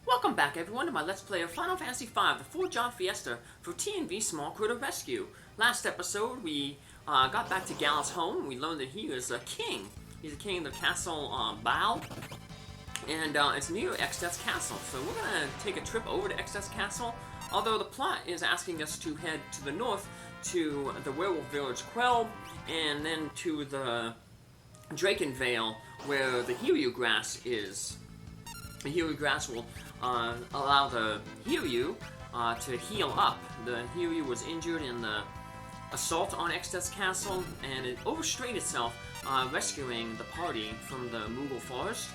Welcome back everyone to my Let's Play of Final Fantasy V, the 4-John Fiesta for T&V Small Critter Rescue. Last episode we got back to Galuf's home. We learned that he is a king. He's a king of the castle Baal, and it's near Exdeath's castle. So we're going to take a trip over to Exdeath's castle, although the plot is asking us to head to the north to the werewolf village Quelb, and then to the Drakenvale where the hiryuu grass is. The hiryuu grass will allow the hiryuu to heal up. The hiryuu was injured in the assault on Exdeath's castle, and it overstrayed itself rescuing the party from the Moogle forest.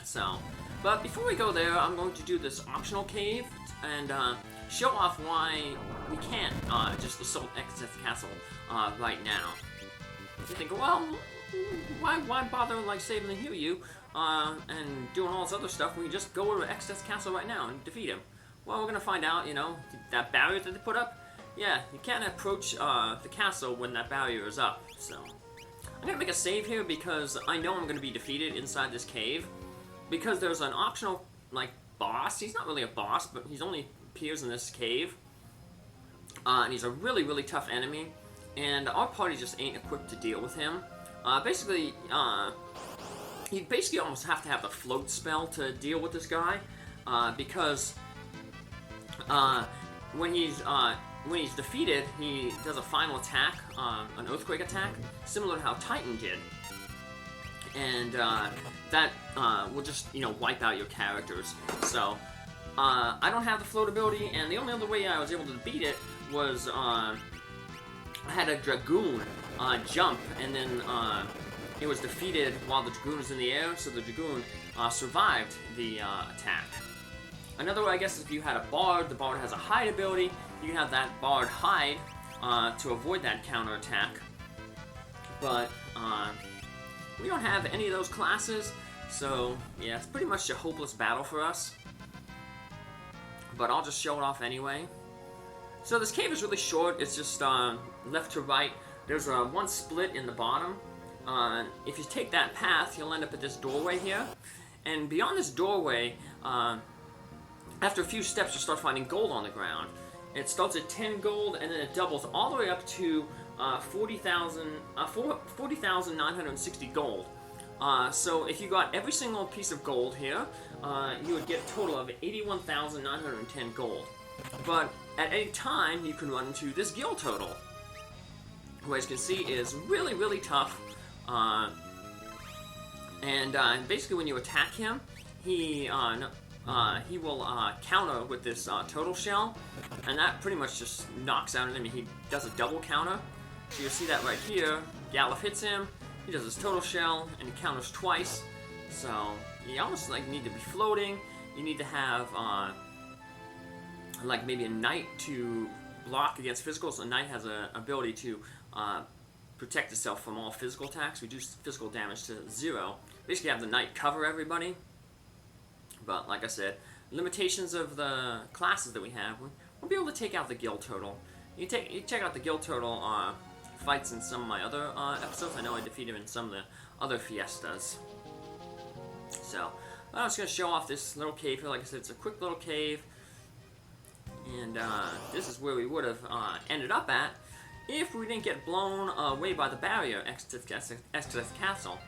So, but before we go there, I'm going to do this optional cave and show off why we can't just assault Exdeath's castle right now. You think, well, why bother like saving the hiryuu and doing all this other stuff when you just go over to Exdeath's castle right now and defeat him? Well, we're gonna find out. You know, that barrier that they put up. Yeah, you can't approach the castle when that barrier is up. So I'm gonna make a save here because I know I'm gonna be defeated inside this cave, because there's an optional like boss. He's not really a boss, but he's only appears in this cave, and he's a really tough enemy, and our party just ain't equipped to deal with him. Basically, you basically almost have to have the float spell to deal with this guy, because when he's defeated, he does a final attack, an earthquake attack, similar to how Titan did, and that will just wipe out your characters. So I don't have the float ability, and the only other way I was able to beat it was I had a dragoon jump, and then it was defeated while the dragoon was in the air, so the dragoon survived the attack. Another way, I guess, is if you had a bard. The bard has a hide ability. You can have that bard hide to avoid that counter attack. But we don't have any of those classes, so yeah, it's pretty much a hopeless battle for us. But I'll just show it off anyway. So this cave is really short. It's just left to right. There's one split in the bottom. If you take that path, you'll end up at this doorway here. And beyond this doorway, after a few steps, you start finding gold on the ground. It starts at 10 gold, and then it doubles all the way up to 40,960 gold. So if you got every single piece of gold here, you would get a total of 81,910 gold. But at any time, you can run into this guild total, who, as you can see, is really tough. And basically, when you attack him, he will counter with this total shell, and that pretty much just knocks out an enemy. He does a double counter, so you'll see that right here. Galuf hits him, he does his total shell, and he counters twice. So you almost like need to be floating. You need to have like maybe a knight to block against physical. So a knight has an ability to protect itself from all physical attacks, reduce physical damage to 0. Basically have the knight cover everybody. But like I said, limitations of the classes that we have, we'll be able to take out the guild total. You check out the guild total fights in some of my other episodes. I know I defeated him in some of the other fiestas. So I'm just going to show off this little cave here. Like I said, it's a quick little cave. And this is where we would have ended up at if we didn't get blown away by the barrier, Exdeath's castle.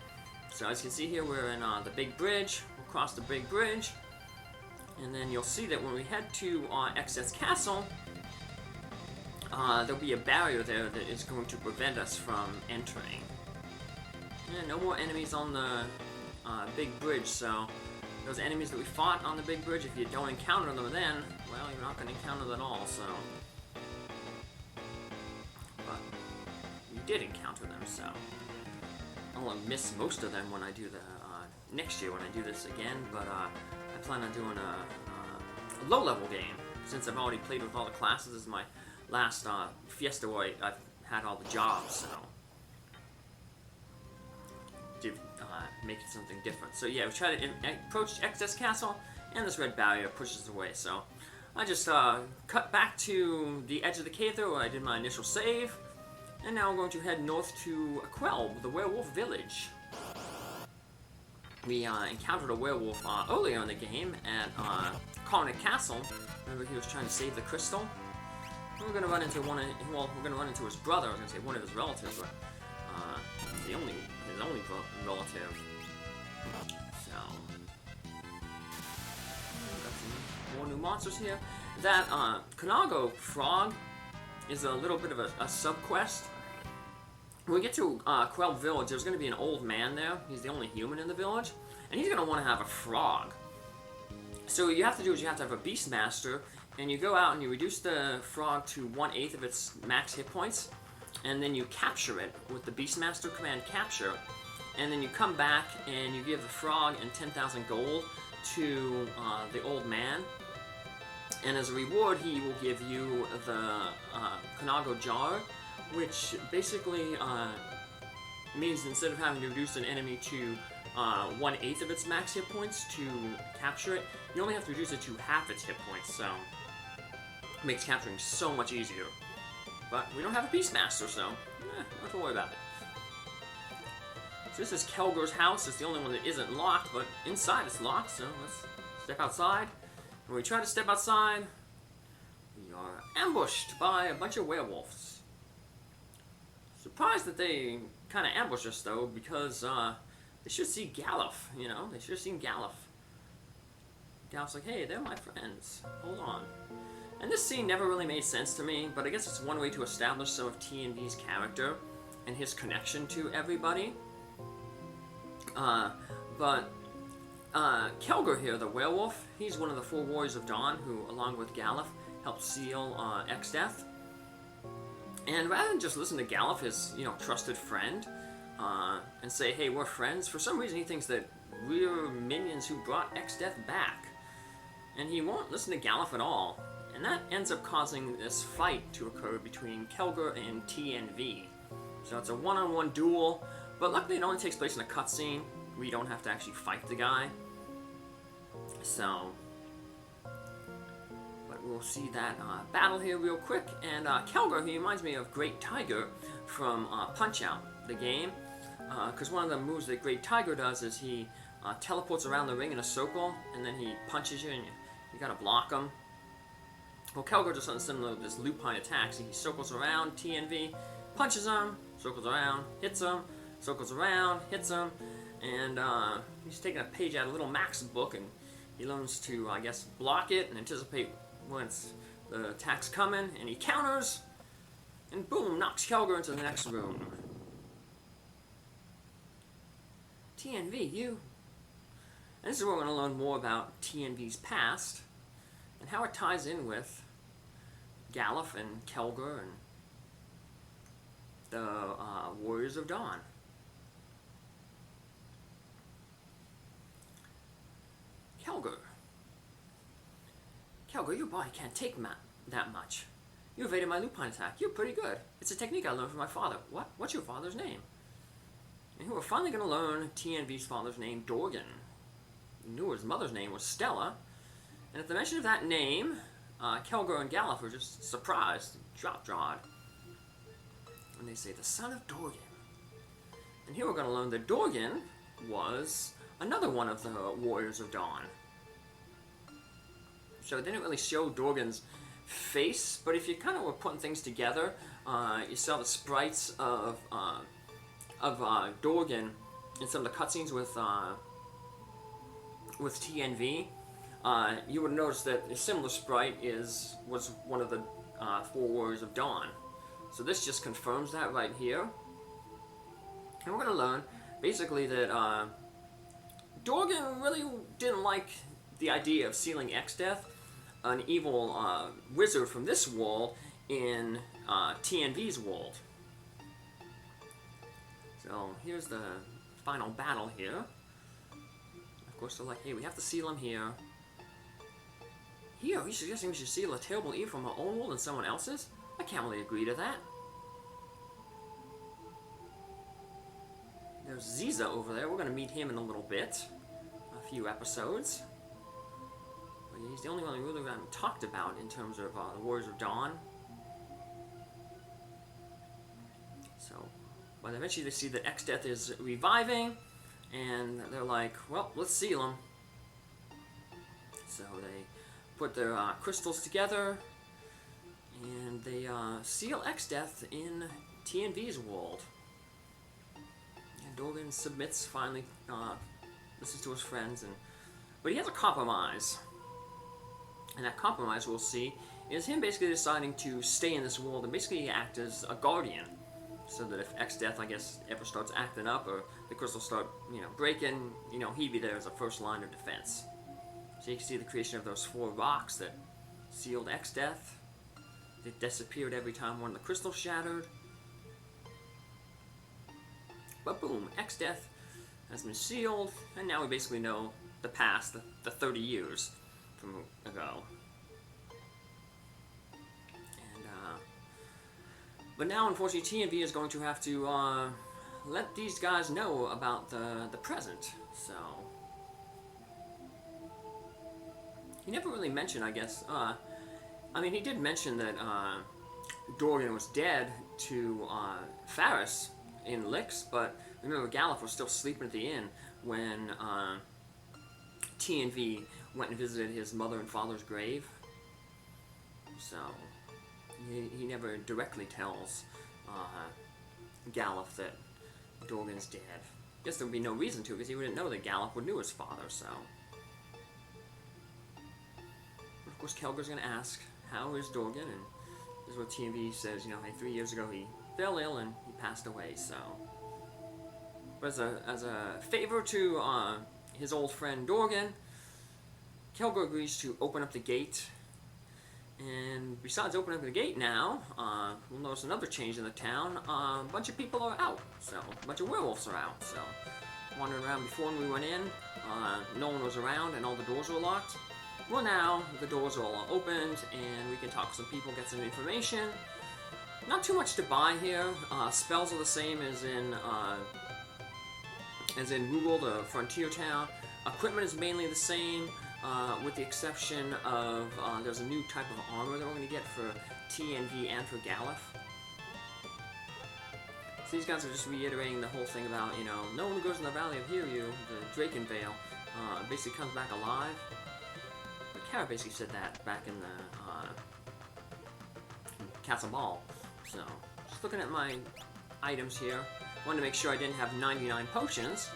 So as you can see here, we're in the big bridge. We'll cross the big bridge, and then you'll see that when we head to Exdeath's castle, there'll be a barrier there that is going to prevent us from entering. And no more enemies on the big bridge, so those enemies that we fought on the big bridge, if you don't encounter them then, well, you're not going to encounter them at all, so. But you did encounter them, so. I'll miss most of them when I do the next year when I do this again, but I plan on doing a low-level game, since I've already played with all the classes. This is my last Fiesta where I've had all the jobs, so make it something different. So yeah, we try to approach Exdeath's castle, and this red barrier pushes us away. So I just cut back to the edge of the cave there where I did my initial save. And now we're going to head north to Quelb, the werewolf village. we encountered a werewolf earlier in the game at Carnic Castle. Remember, he was trying to save the crystal. We're gonna run into we're gonna run into his brother. I was gonna say one of his relatives, but his only relative. So, got some more new monsters here. That Kanago frog is a little bit of a sub-quest. When we get to Quelb village, there's going to be an old man there. He's the only human in the village. And he's going to want to have a frog. So what you have to do is you have to have a Beastmaster, and you go out and you reduce the frog to 1/8 of its max hit points, and then you capture it with the Beastmaster command capture, and then you come back and you give the frog and 10,000 gold to the old man. And as a reward, he will give you the Kanago jar, which basically means instead of having to reduce an enemy to 1/8 of its max hit points to capture it, you only have to reduce it to half its hit points, so it makes capturing so much easier. But we don't have a Beastmaster, so don't have to worry about it. So this is Kelger's house. It's the only one that isn't locked, but inside it's locked, so let's step outside. When we try to step outside, we are ambushed by a bunch of werewolves. Surprised that they kind of ambushed us, though, because they should see Galuf, you know? They should have seen Galuf. Galuf's like, hey, they're my friends. Hold on. And this scene never really made sense to me, but I guess it's one way to establish some of TNV's character and his connection to everybody. Kelger here, the werewolf, he's one of the 4 Warriors of Dawn who, along with Galuf, helped seal X-Death. And rather than just listen to Galuf, his, trusted friend, and say, hey, we're friends, for some reason he thinks that we're minions who brought X-Death back. And he won't listen to Galuf at all. And that ends up causing this fight to occur between Kelger and TNV. So it's a one-on-one duel, but luckily it only takes place in a cutscene. We don't have to actually fight the guy. So, but we'll see that battle here real quick. And Kelger, he reminds me of Great Tiger from Punch-Out, the game. Because one of the moves that Great Tiger does is he teleports around the ring in a circle, and then he punches you, and you gotta block him. Well, Kelger does something similar to this lupine attack. So he circles around TNV, punches him, circles around, hits him, circles around, hits him, and he's taking a page out of Little Mac's book, and he learns to, I guess, block it and anticipate when the attack's coming, and he counters, and boom, knocks Kelger into the next room. TNV, you. And this is where we're going to learn more about TNV's past, and how it ties in with Galuf and Kelger and the Warriors of Dawn. Kelger, your body can't take that much. You evaded my lupine attack. You're pretty good. It's a technique I learned from my father. What? What's your father's name? And we're finally going to learn TNV's father's name, Dorgan. You knew his mother's name was Stella. And at the mention of that name, Kelger and Galuf were just surprised, drop-jawed. And they say, the son of Dorgan. And here we're going to learn that Dorgan was another one of the Warriors of Dawn. So it didn't really show Dorgan's face, but if you kind of were putting things together, you saw the sprites of Dorgan in some of the cutscenes with TNV. You would notice that a similar sprite was one of the 4 Warriors of Dawn. So this just confirms that right here. And we're going to learn, basically, that Dorgan really didn't like the idea of sealing X-Death, an evil wizard from this world, in TNV's world. So here's the final battle here. Of course, they're like, hey, we have to seal him here. Here, are you suggesting we should seal a terrible evil from our own world and someone else's? I can't really agree to that. There's Ziza over there. We're going to meet him in a little bit. A few episodes. But he's the only one we really haven't talked about in terms of the Warriors of Dawn. So, but eventually they see that X-Death is reviving, and they're like, well, let's seal them. So they put their crystals together, and they seal X-Death in TNV's world. And Dorgan submits, finally listens to his friends, but he has a compromise. And that compromise, we'll see, is him basically deciding to stay in this world and basically act as a guardian. So that if X-Death, I guess, ever starts acting up or the crystals start, breaking, he'd be there as a first line of defense. So you can see the creation of those 4 rocks that sealed X-Death. They disappeared every time one of the crystals shattered. But boom, X-Death has been sealed, and now we basically know the past, the 30 years from ago. But now, unfortunately, TNV is going to have to let these guys know about the present. So he never really mentioned, I guess. He did mention that Dorgan was dead to Faris in Licks, but remember, Galuf was still sleeping at the inn when TNV went and visited his mother and father's grave. So he never directly tells Galuf that Dorgan's dead. I guess there would be no reason to, because he wouldn't know that Galuf would knew his father, so. Of course, Kelger's going to ask, how is Dorgan? And this is what TNV says, hey, 3 years ago he fell ill and he passed away, so. But as a favor to his old friend Dorgan, Kelger agrees to open up the gate. And besides opening up the gate now, we'll notice another change in the town. A bunch of people are out, so a bunch of werewolves are out. So wandering around before when we went in, no one was around and all the doors were locked. Well, now the doors are all opened and we can talk to some people, get some information. Not too much to buy here. Spells are the same as in Rugel, the frontier town. Equipment is mainly the same. With the exception of, there's a new type of armor that we're going to get for TNV and for Galuf. So these guys are just reiterating the whole thing about, no one who goes in the Valley of Hiryuu, the Drakenvale, basically comes back alive. But Cara basically said that back in the Castle Ball. So, just looking at my items here, wanted to make sure I didn't have 99 potions,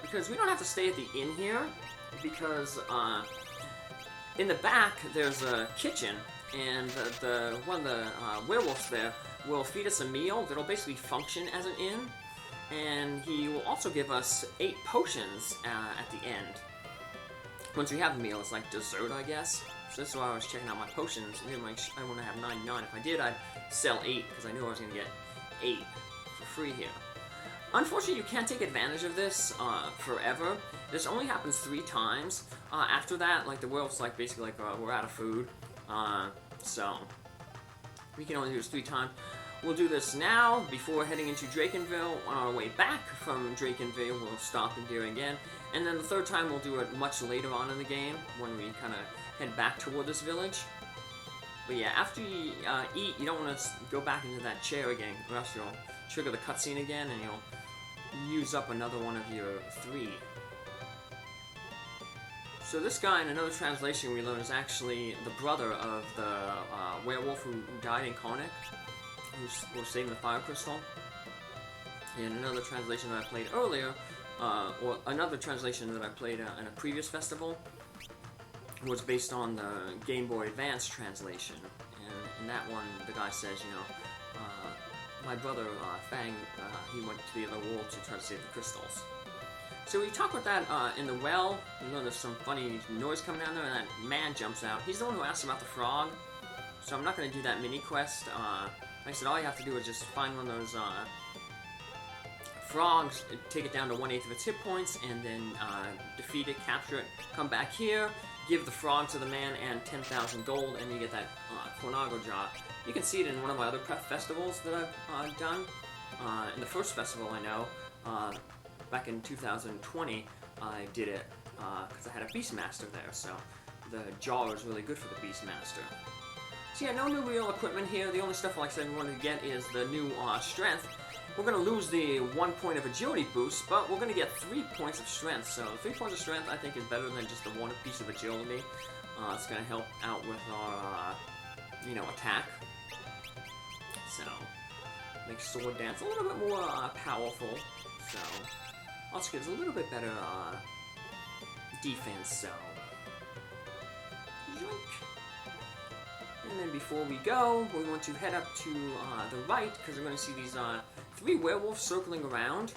because we don't have to stay at the inn here. Because in the back there's a kitchen, and one of the werewolves there will feed us a meal that'll basically function as an inn, and he will also give us 8 potions at the end. Once we have the meal, it's like dessert, I guess. So this is why I was checking out my potions. I want to have 99. If I did, I'd sell 8 because I knew I was going to get 8 for free here. Unfortunately, you can't take advantage of this forever. This only happens 3 times. After that, the werewolves basically we're out of food. So we can only do this 3 times. We'll do this now before heading into Drakenvale. On our way back from Drakenvale, we'll stop and do it again. And then the 3rd time, we'll do it much later on in the game when we kind of head back toward this village. But yeah, after you eat, you don't want to go back into that chair again, or else you'll trigger the cutscene again and you'll use up another one of your 3. So this guy, in another translation we learned, is actually the brother of the werewolf who died in Karnak, who was saving the fire crystal. In another translation that I played earlier, or another translation that I played in a previous festival, was based on the Game Boy Advance translation. And in that one, the guy says, my brother, Fang, he went to the other world to try to save the crystals. So we talk about that in the well. You know, there's some funny noise coming down there, and that man jumps out. He's the one who asked about the frog. So I'm not going to do that mini quest. Like I said, all you have to do is just find one of those frogs, take it down to 1/8 of its hit points, and then defeat it, capture it, come back here, give the frog to the man, and 10,000 gold, and you get that Cornago job. You can see it in one of my other festivals that I've done. In the first festival I know, back in 2020, I did it because I had a Beastmaster there, so the jaw is really good for the Beastmaster. So yeah, no new real equipment here. The only stuff, like I said, we wanted to get is the new strength. we're going to lose the 1 point of agility boost, but we're going to get 3 points of strength. So 3 points of strength I think is better than just the 1 piece of agility. It's going to help out with our, attack. So, make Sword Dance a little bit more powerful. So, also gives a little bit better defense. So, yoink. And then before we go, we want to head up to the right, because we're going to see these 3 werewolves circling around.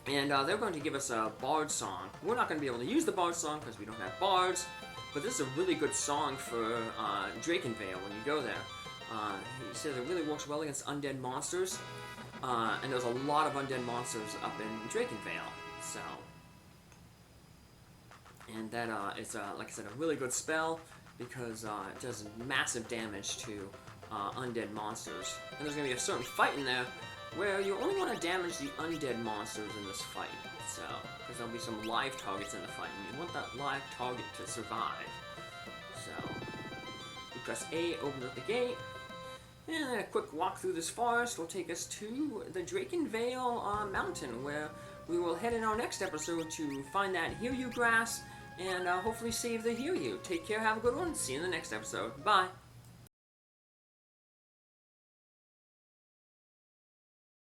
And they're going to give us a bard song. We're not going to be able to use the bard song because we don't have bards, but this is a really good song for Drakenvale when you go there. He says it really works well against undead monsters, and there's a lot of undead monsters up in Drakenvale. So, and that is, like I said, a really good spell, because it does massive damage to undead monsters. And there's going to be a certain fight in there where you only want to damage the undead monsters in this fight. So, because there'll be some live targets in the fight, and you want that live target to survive. So, you press A, opens up the gate, and then a quick walk through this forest will take us to the Drakenvale mountain, where we will head in our next episode to find that hiryuu grass, and hopefully save the hiryuu. Take care, have a good one, see you in the next episode. Bye!